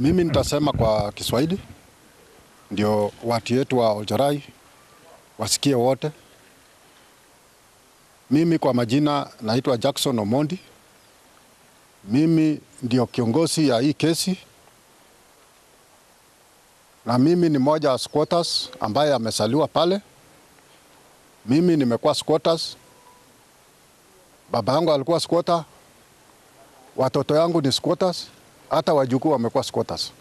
Mimi nitasema kwa Kiswahili ndio watu wetu wa Oljarai wasikie wote. Mimi kwa majina naitwa Jackson Omondi. Mimi ndio kiongozi ya hii kesi, na mimi ni moja wa squatters ambaye amesaliwa pale. Mimi nimekuwa squatters. Baba yangu alikuwa squatter, watoto yangu ni squatters, hata wajukuu wamekuwa squatters.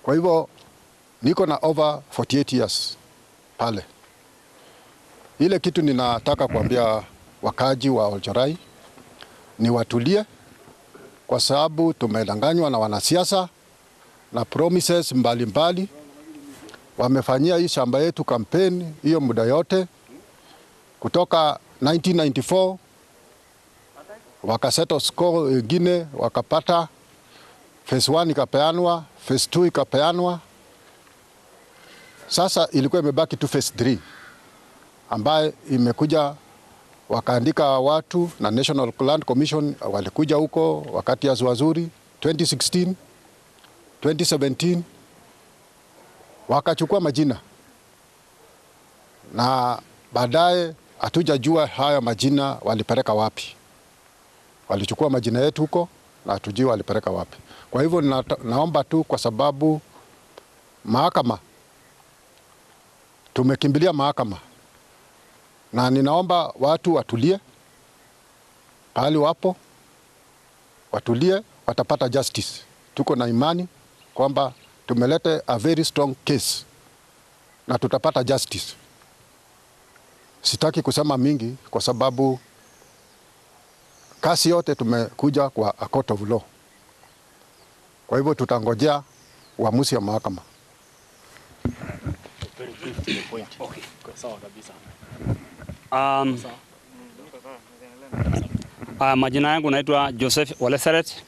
Kwa hivyo niko na over 48 years pale. Ile kitu ninataka kuambia wakaji wa Oljarai ni watulie, kwa sababu tumedanganywa na wanasiasa na promises mbalimbali. Wamefanyia hii shamba yetu kampeni hiyo muda yote kutoka 1994, wakaseto score ingine wakapata, phase 1 ikapeanwa, phase 2 ikapeanwa. Sasa ilikuwa imebaki tu phase 3 ambaye imekuja, wakaandika watu na National Land Commission walikuja huko wakati ya wazuri 2016, 2017 wakachukua majina, na baadaye hatujajua haya majina walipeleka wapi. Walichukua majina yetu huko na hatujui walipeleka wapi. Kwa hivyo naomba tu, kwa sababu mahakama, tumekimbilia mahakama, na ninaomba watu watulie pahali wapo, watulie, watapata justice. Tuko na imani kwamba tumelete a very strong case na tutapata justice. Sitaki kusema mingi kwa sababu kasi yote tumekuja kwa a court of law. Kwa hivyo tutangojea uamuzi wa mahakama. Majina yangu naitwa Joseph Oleseret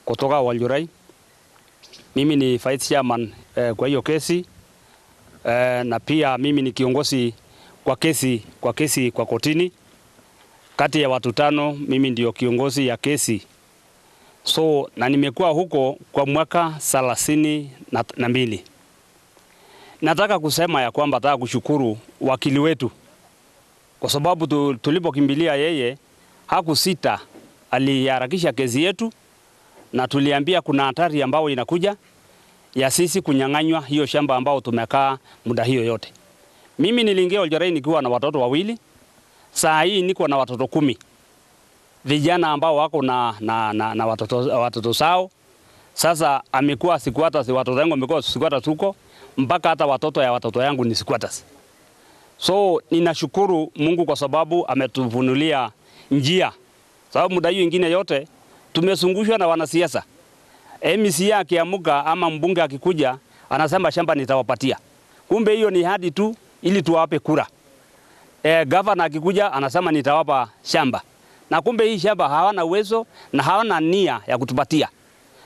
kutoka Oljarai. Mimi ni vice chairman kwa hiyo kesi, na pia mimi ni kiongozi kwa kotini. Kati ya watu 5 mimi ndio kiongozi ya kesi. So na nimekuwa huko kwa mwaka 32. Nataka kusema ya kwamba nataka kushukuru wakili wetu, kwa sababu tulipokimbilia yeye hakusita, aliharakisha kesi yetu, na tuliambia kuna hatari ambao inakuja ya sisi kunyang'anywa hiyo shamba ambao tumekaa muda hiyo yote. Mimi niliingia Oljarai nikiwa na watoto 2. Saa hii niko na watoto 10. Vijana ambao wako na watoto sao. Sasa amekuwa squatters, watoto wangu wamekuwa squatters huko, mpaka hata watoto yangu ni squatters. So ninashukuru Mungu kwa sababu ametufunulia njia. Sababu muda hiyo ingine yote tumezungushwa na wanasiasa. MCA akiamuka ama mbunge akikuja anasema shamba nitawapatia. Kumbe hiyo ni hadi tu ili tuwape kura. Governor akikuja anasema nitawapa shamba. Na kumbe hii shamba hawana uwezo na hawana nia ya kutupatia.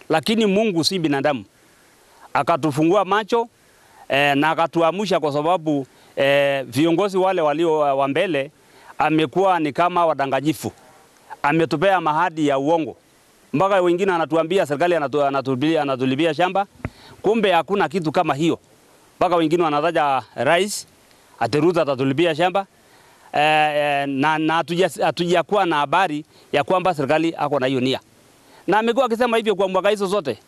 Lakini Mungu si binadamu. Akatufungua macho na akatuamusha, kwa sababu viongozi wale walio wa mbele amekuwa ni kama wadangajifu. Ametupea mahadi ya uongo. Mpaka wengine anatuambia serikali anatulibia shamba. Kumbe hakuna kitu kama hiyo. Mpaka wengine wanataja rais ati Ruto atatulibia shamba. Na hatujakuwa na habari ya kwamba serikali ako na hiyo nia. Na amekuwa akisema hivyo kwa mwaka hizo zote.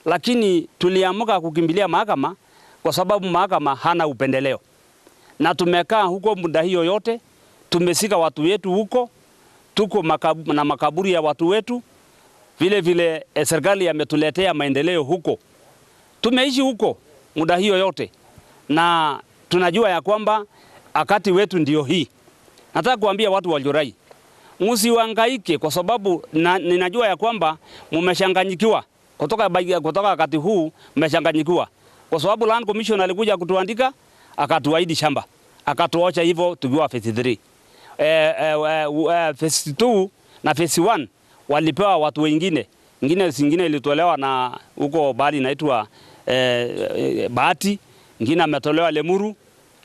Lakini tuliamuka kukimbilia mahakama kwa sababu mahakama hana upendeleo. Na tumekaa huko muda hiyo yote, tumesika watu wetu huko, tuko na makaburi ya watu wetu. Vile vile serikali ametuletea maendeleo huko. Tumeishi huko muda hiyo yote, na tunajua ya kwamba akati wetu ndio hii. Nataka kuambia watu wa Oljarai, msihangaike, kwa sababu ninajua ya kwamba mmeshanganyikiwa kutoka wakati huu, mmeshanganyikiwa kwa sababu Land Commission alikuja kutuandika, akatuahidi shamba, akatuacha hivyo tukiwa phase 3. Phase 2 na phase 1 walipewa watu wengine. Ingine ilitolewa na huko bali inaitwa Bahati, ingine ametolewa Lemuru,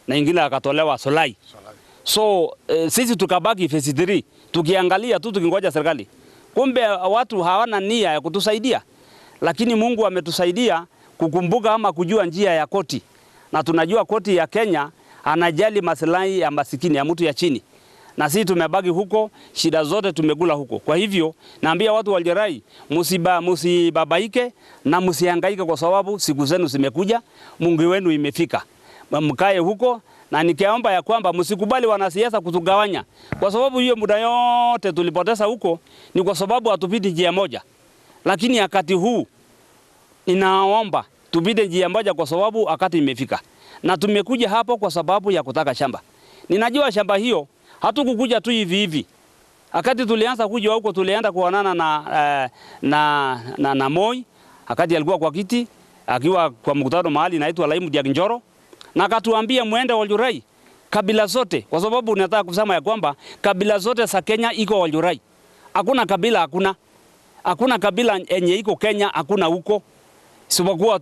na ingine akatolewa Solai. So sisi tukabaki phase 3 tukiangalia tu tukingoja serikali. Kumbe watu hawana nia ya kutusaidia. lakini Mungu ametusaidia kukumbuka ama kujua njia ya koti, na tunajua koti ya Kenya anajali maslahi ya masikini, ya mtu ya chini, na sisi tumebaki huko, shida zote tumegula huko. Kwa hivyo naambia watu wa Oljurai, musibabaike na musihangaike, kwa sababu siku zenu zimekuja, Mungu wenu imefika. Mkae huko, na nikiomba ya kwamba msikubali wanasiasa kutugawanya, kwa sababu hiyo muda yote tulipoteza huko ni kwa sababu hatupiti njia moja. Lakini wakati huu ninaomba tupite njia moja, kwa sababu wakati imefika, na tumekuja hapo kwa sababu ya kutaka shamba. Ninajua shamba hiyo hatukukuja tu hivi hivi. Wakati tulianza kuja huko, tulienda kuonana na Moi, wakati alikuwa kwa kiti, akiwa kwa mkutano mahali inaitwa Laimu Dia Njoro, na akatuambia muende Oljurai kabila zote, kwa sababu nataka kusema ya kwamba kabila zote za Kenya iko Oljurai. Hakuna kabila, hakuna kabila enye iko Kenya, hakuna huko. Isipokuwa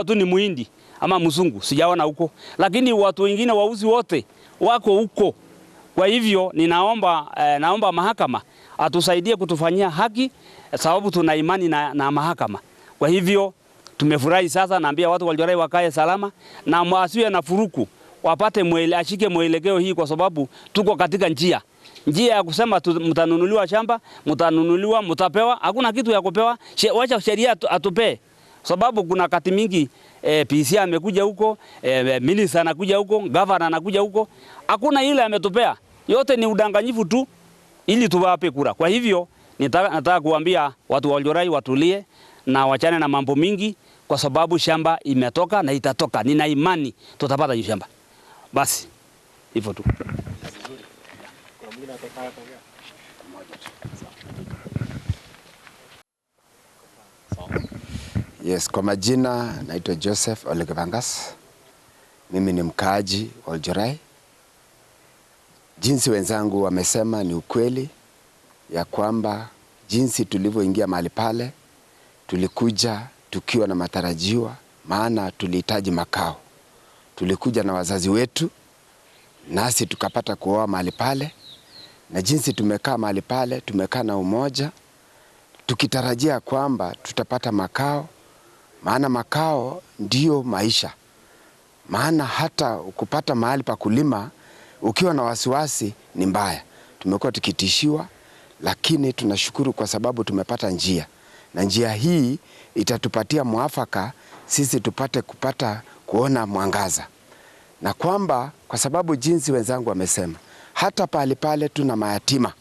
tu ni Muhindi ama Mzungu, sijaona huko. Lakini watu wengine wauzi wote wako huko. Kwa hivyo naomba mahakama atusaidie kutufanyia haki, sababu tuna imani na mahakama. Kwa hivyo tumefurahi sasa, naambia watu wa Oljurai wakae salama na mwasiwe na furuku, wapate ashike mwelekeo hii, kwa sababu tuko katika njia ya kusema mtanunuliwa shamba, mtanunuliwa, mtapewa. Hakuna kitu ya kupewa, wacha sheria atupee, sababu kuna kati mingi PC amekuja huko, minister anakuja huko, governor anakuja huko, hakuna ile ametupea. Yote ni udanganyifu tu ili tuwape kura. Kwa hivyo nataka kuambia watu wa Oljurai watulie na wachane na mambo mingi, kwa sababu shamba imetoka na itatoka. Nina imani tutapata hiyo shamba. Basi hivyo tu. Yes, kwa majina naitwa Joseph Olekevangas. Mimi ni mkaaji wa Oljurai. Jinsi wenzangu wamesema ni ukweli ya kwamba jinsi tulivyoingia mahali pale, tulikuja tukiwa na matarajiwa, maana tulihitaji makao. Tulikuja na wazazi wetu, nasi tukapata kuoa mahali pale, na jinsi tumekaa mahali pale, tumekaa na umoja, tukitarajia kwamba tutapata makao, maana makao ndio maisha. Maana hata kupata mahali pa kulima ukiwa na wasiwasi ni mbaya. Tumekuwa tukitishiwa, lakini tunashukuru kwa sababu tumepata njia. Na njia hii itatupatia mwafaka sisi tupate kuona mwangaza. Na kwamba kwa sababu jinsi wenzangu wamesema, hata pale tuna mayatima.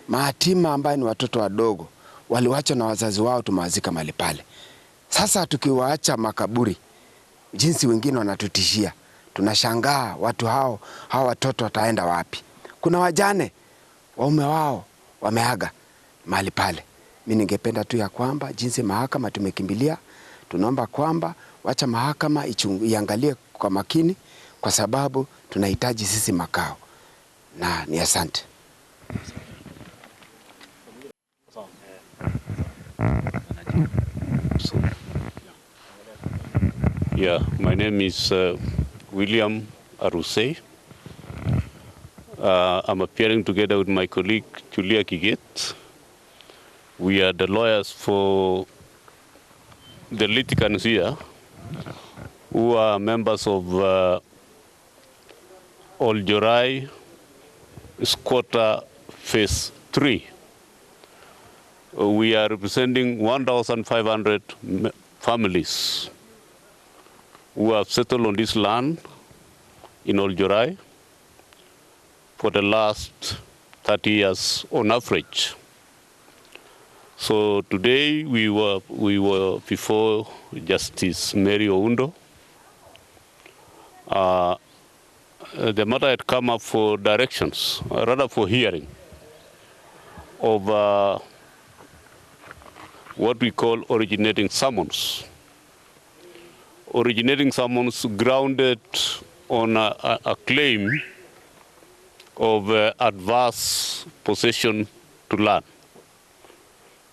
Mayatima ambayo ni watoto wadogo, waliwachwa na wazazi wao, tumewazika mahali pale. Sasa tukiwaacha makaburi, jinsi wengine wanatutishia, tunashangaa watu hao watoto wataenda wapi? Kuna wajane, waume wao wameaga mahali pale. Mimi ningependa tu ya kwamba jinsi mahakama tumekimbilia, tunaomba kwamba wacha mahakama iangalie kwa makini, kwa sababu tunahitaji sisi makao. Na ni asante. Yeah, my name is William Arusei. I'm appearing together with my colleague Julia Kiget. We are the lawyers for the litigants here who are members of Oljurai Squatter Phase 3. We are representing 1,500 families who have settled on this land in Oljurai for the last 30 years on average. So today we were before Justice Mary Oundo. The matter had come up for directions, rather for hearing, of what we call originating summons. Originating summons grounded on a claim of adverse possession to land.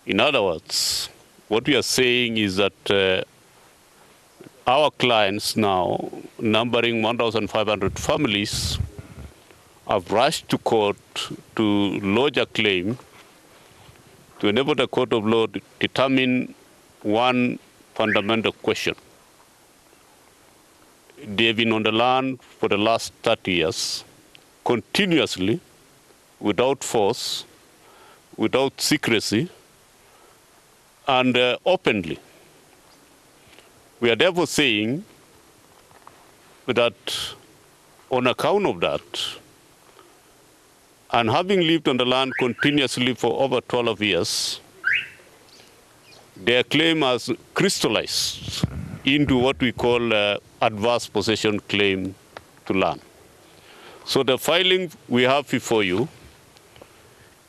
In other words, what we are saying is that our clients now, numbering 1,500 families, have rushed to court to lodge a claim to enable the court of law to determine one fundamental question. They've been on the land for the last 30 years, continuously, without force, without secrecy, and openly. We are therefore saying that on account of that, and having lived on the land continuously for over 12 years, their claim has crystallized into what we call adverse possession claim to land. So the filing we have before you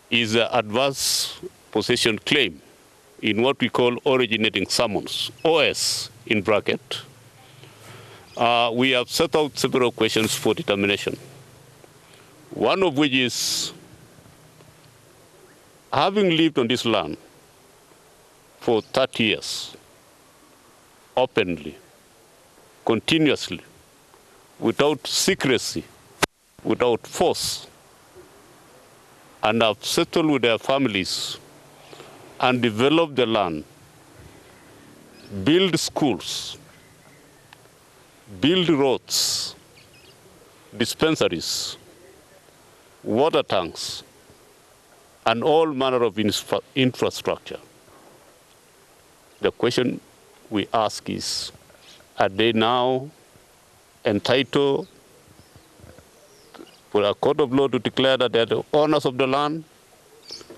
is an adverse possession claim in what we call originating summons, OS in bracket. We have set out several questions for determination. One of which is, having lived on this land for 30 years, openly, continuously, without secrecy, without force, and have settled with their families and developed the land, build schools, build roads, dispensaries, water tanks, and all manner of infrastructure. The question we ask is, are they now entitled for a court of law to declare that they are the owners of the land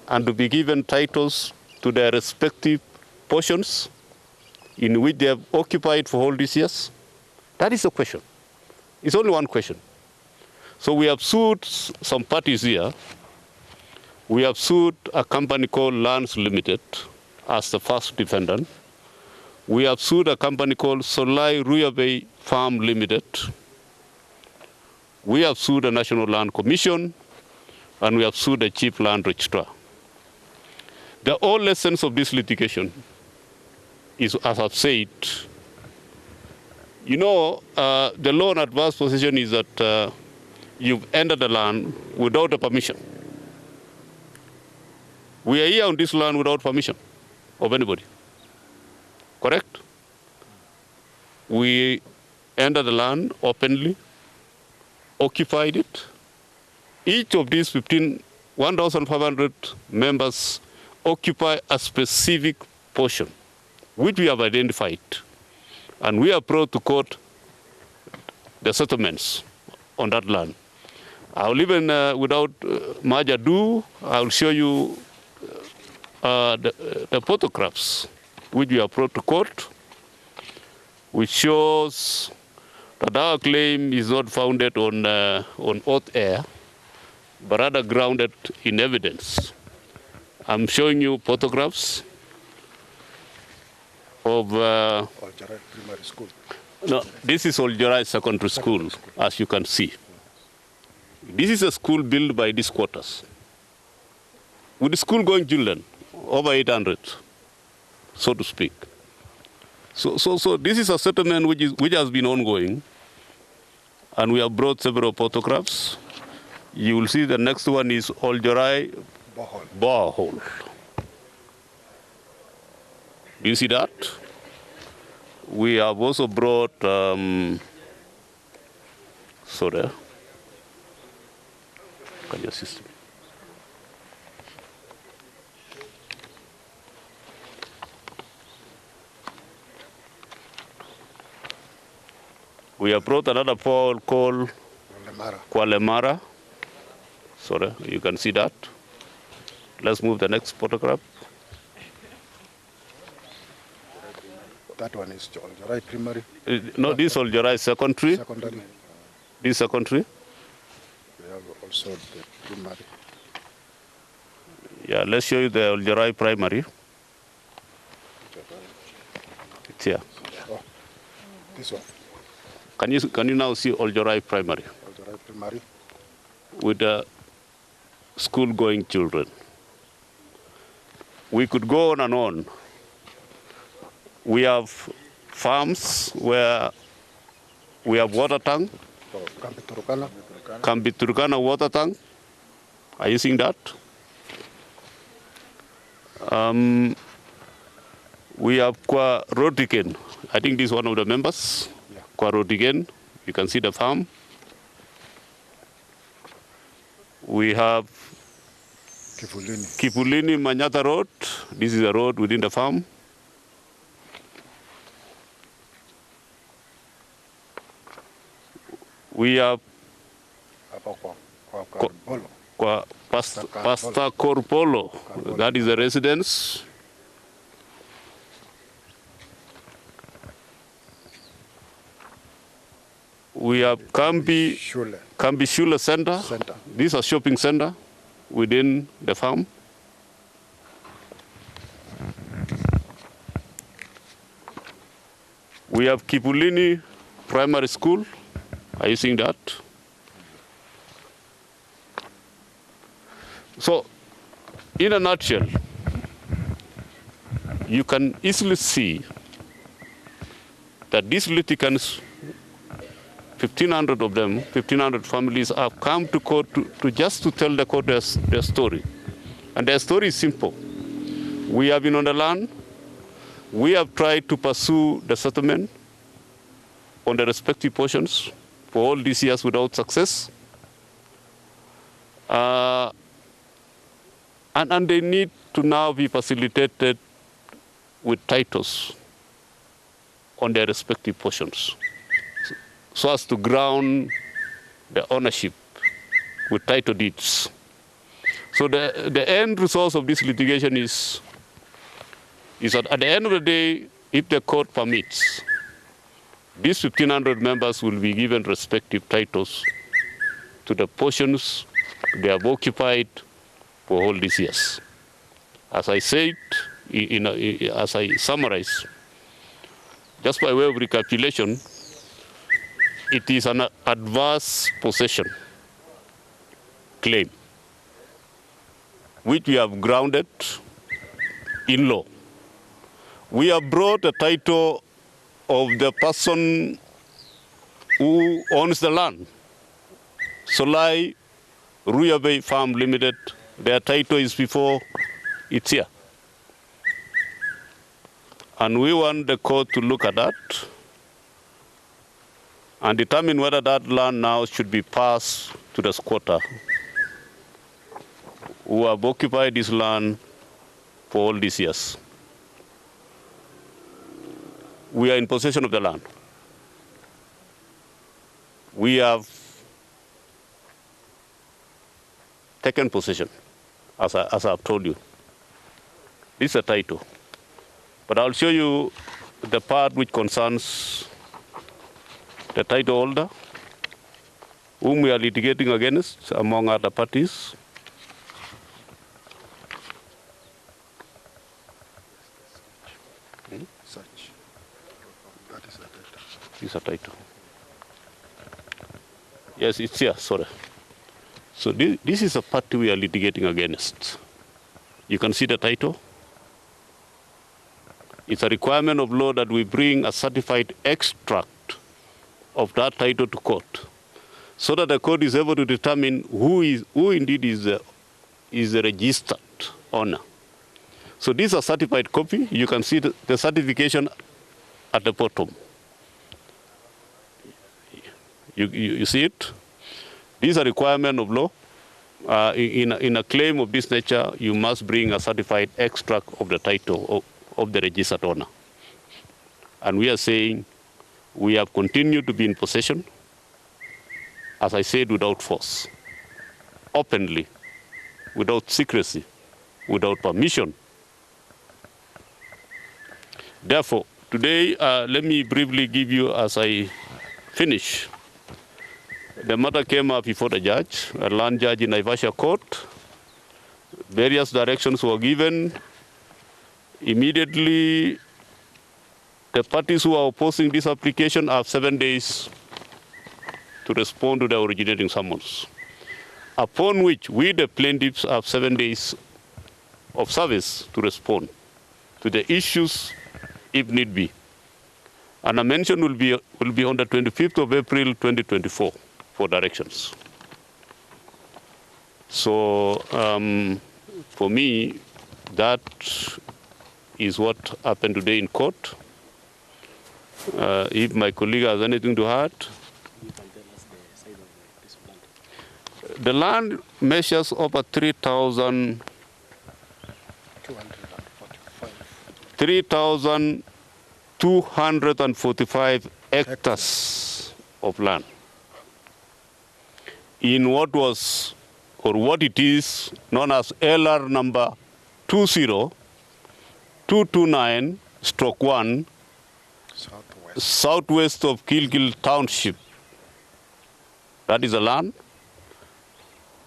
and to be given titles to their respective portions in which they have occupied for all these years? That is the question. It's only one question. So we have sued some parties here. We have sued a company called Lands Limited as the first defendant. We have sued a company called Solai Ruyabe Farm Limited. We have sued the National Land Commission, and we have sued the Chief Land Registrar. The whole essence of this litigation is, as I've said, you know, the law on adverse possession is that you've entered the land without a permission. We are here on this land without permission of anybody. Correct? We entered the land openly, occupied it. Each of these 1,500 members occupy a specific portion, which we have identified. And we have brought to court the settlements on that land. I'll even, without much ado, I'll show you the photographs which we have brought to court, which shows that our claim is not founded on hot air, but rather grounded in evidence. I'm showing you photographs of Oljarai Primary School. No, this is Oljarai Secondary School, as you can see. This is a school built by these quarters, with the school-going children, over 800, so to speak. So this is a settlement which has been ongoing, and we have brought several photographs. You will see the next one is Oljarai Borehole. Do you see that? We have also brought, sorry, can you assist me? We have brought another pole called Kwalemara. Sorry, you can see that. Let's move the next photograph. That one is Oljarai Primary. No, this is Oljarai Secondary. Secondary. This secondary. We have also the primary. Yeah, let's show you the Oljarai Primary. It's here. Oh, this one. Can you now see Oljarai Primary? Oljarai Primary. With the school-going children. We could go on and on. We have farms where we have water tank. Kambi Turkana water tank. Are you seeing that? We have Kwa Rotiken. I think this is one of the members. Yeah. Kwa Rotiken. You can see the farm. We have Kipulini Manyata Road. This is a road within the farm. We have Pastor Korpolo. That is the residence. We have Kambi Shule Center. This is a shopping center within the farm. We have Kipulini Primary School. Are you seeing that? So, in a nutshell, you can easily see that these litigants, 1,500 of them, 1,500 families have come to court to tell the court their story. And their story is simple. We have been on the land. We have tried to pursue the settlement on the respective portions for all these years without success. And they need to now be facilitated with titles on their respective portions, so as to ground the ownership with title deeds. So the end result of this litigation is that at the end of the day, if the court permits, these 1,500 members will be given respective titles to the portions they have occupied for all these years. As I said, as I summarize, just by way of recapitulation, it is an adverse possession claim, which we have grounded in law. We have brought the title of the person who owns the land, Solai Ruyabei Farm Limited. Their title is before it's here. And we want the court to look at that and determine whether that land now should be passed to the squatter who have occupied this land for all these years. We are in possession of the land. We have taken possession, as I've told you. This is a title. But I'll show you the part which concerns the title holder, whom we are litigating against, among other parties. This is a title. Yes, it's here, sorry. So this is a party we are litigating against. You can see the title. It's a requirement of law that we bring a certified extract of that title to court, so that the court is able to determine who indeed is the registered owner. So this is a certified copy. You can see the certification at the bottom. You see it? This is a requirement of law. In a claim of this nature, you must bring a certified extract of the title of the registered owner. And we are saying we have continued to be in possession, as I said, without force, openly, without secrecy, without permission. Therefore, today, let me briefly give you, as I finish, the matter came up before the judge, a land judge in Naivasha Court. Various directions were given. Immediately, the parties who are opposing this application have 7 days to respond to the originating summons, upon which we, the plaintiffs, have 7 days of service to respond to the issues if need be. And a mention will be on the 25th of April 2024 for directions. So for me, That is what happened today in court. If my colleague has anything to add. The land measures over 3,245 hectares of land in what was, or what it is, known as LR number 20229/1, southwest of Kilgil Township. That is the land.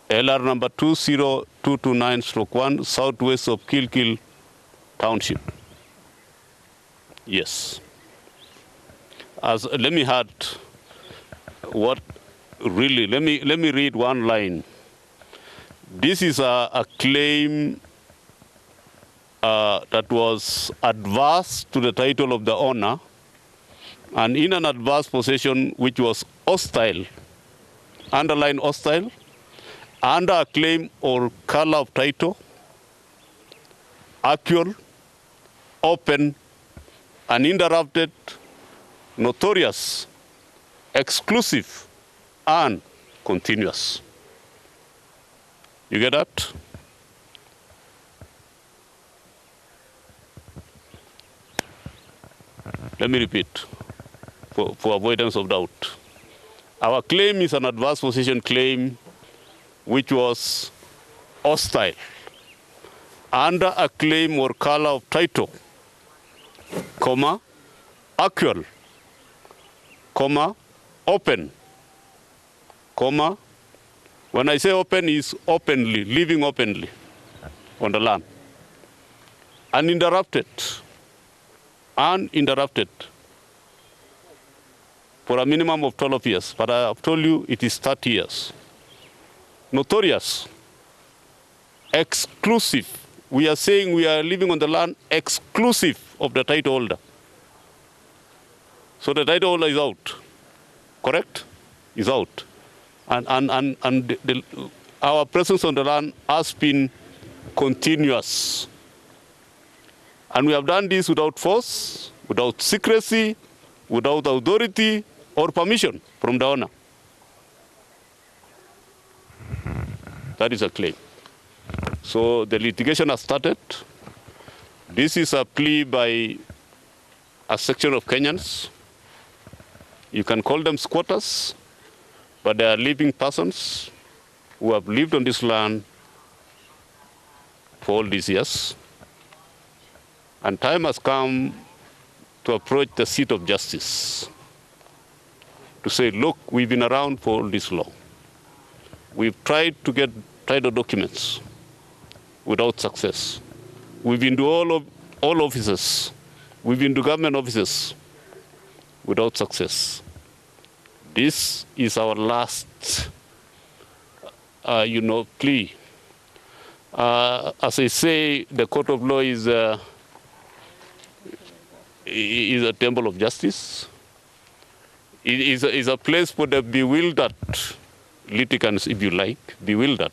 LR number 20229/1, southwest of Kilgil Township. Yes. Let me add what really, let me read one line. This is a claim that was adverse to the title of the owner, and in an adverse possession which was hostile, underline hostile, under a claim or color of title, actual, open, uninterrupted, notorious, exclusive, and continuous. You get that? Let me repeat, for avoidance of doubt. Our claim is an adverse possession claim which was hostile, under a claim or color of title, comma, actual, comma, open, comma, when I say open is openly, living openly on the land, uninterrupted for a minimum of 12 years, but I have told you it is 30 years. Notorious, exclusive. We are saying we are living on the land exclusive of the title holder. So the title holder is out, correct? Is out. And our presence on the land has been continuous. And we have done this without force, without secrecy, without authority or permission from the owner. That is a claim. So the litigation has started. This is a plea by a section of Kenyans. You can call them squatters, but they are living persons who have lived on this land for all these years. And time has come to approach the seat of justice to say, look, we've been around for all this long. We've tried to get title documents without success. We've been to all offices. We've been to government offices without success. This is our last, plea. As I say, the court of law is a temple of justice. It is a place for the bewildered litigants, if you like, bewildered.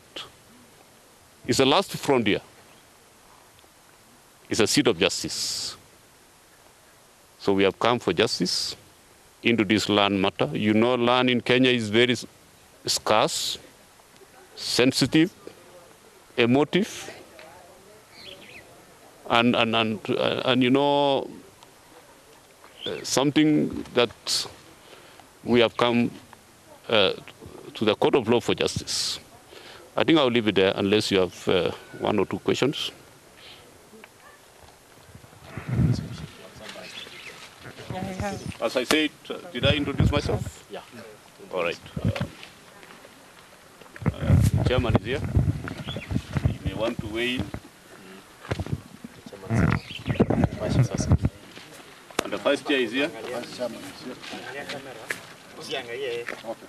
It's the last frontier. It's a seat of justice. So we have come for justice into this land matter. You know, land in Kenya is very scarce, sensitive, emotive, and you know, something that we have come to the court of law for justice. I think I'll leave it there unless you have one or two questions. As I said, did I introduce myself? Yeah. All right. Chairman is here. You may want to weigh in. And the vice chair is here. Vice chairman is here. Okay.